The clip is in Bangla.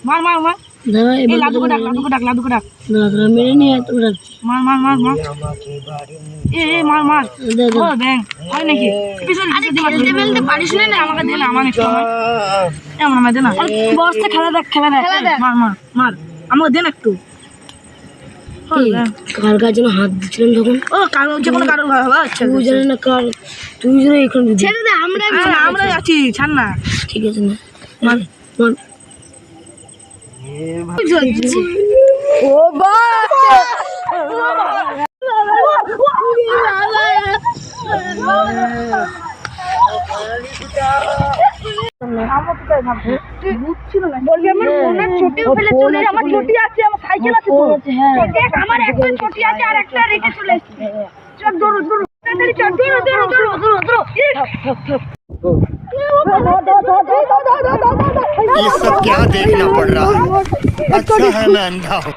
मार मार मार लादू को डाक मेरे नहीं है तू डाक मार मार मार मार मार मार ओ देख হয় নাকি পিছন খেলতে খেলতে পারিস না আমাকে দে না আমাকে একটু এমন আমাকে দে না বসতে খেলা দেখ মার মার মার আমাকে দে না একটু কার গায়ে যেন হাত দিছিলেন তখন ও কারো যে কোনো কারো আচ্ছা তুই জানি না কার তুই জানি এখন ছেড়ে দে আমরা আছি ছাড় না ঠিক আছে না মার মার ओ ये सब क्या देखना पड़ रहा है? अच्छा है मैं अंधा हूँ।